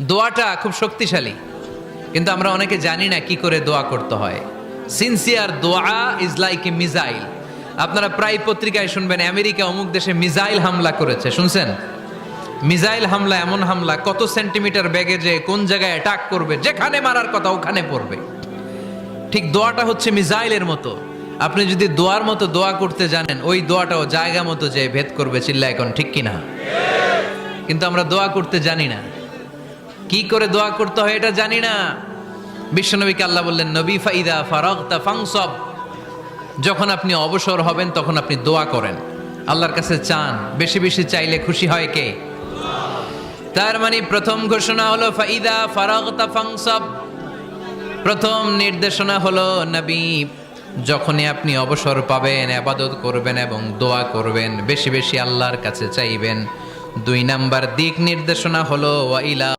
দোয়াটা খুব শক্তিশালী, কিন্তু আমরা অনেকে জানি না কি করে দোয়া করতে হয়। সিনসিয়ার দোয়া ইজ লাইক এ মিসাইল। আপনারা প্রায় পত্রিকায় শুনবেন আমেরিকা অমুক দেশে মিসাইল হামলা করেছে, শুনছেন? মিসাইল হামলা এমন হামলা, কত সেন্টিমিটার ব্যাগে যে কোন জায়গায় অ্যাটাক করবে, যেখানে মারার কথা ওখানে পড়বে। ঠিক দোয়াটা হচ্ছে মিসাইলের মতো। আপনি যদি দোয়ার মতো দোয়া করতে জানেন, ওই দোয়াটাও জায়গা মতো যে ভেদ করবে। চিল্লা এখন ঠিক কিনা? কিন্তু আমরা দোয়া করতে জানি না, কি করে দোয়া করতে হয় এটা জানি না। বিশ্বনবীকে আল্লাহ বললেন, নবী ফাইদা ফারাগতা ফানসব, যখন আপনি অবসর হবেন তখন আপনি দোয়া করেন, আল্লাহর কাছে চান। বেশি বেশি চাইলে খুশি হয় কে? তার মানে প্রথম ঘোষণা হলো ফাইদা ফারাগতা ফানসব। প্রথম নির্দেশনা হলো নবী, যখনই আপনি অবসর পাবেন ইবাদত করবেন এবং দোয়া করবেন, বেশি বেশি আল্লাহর কাছে চাইবেন। 2 নাম্বার দিক নির্দেশনা হলো ওয়াইলা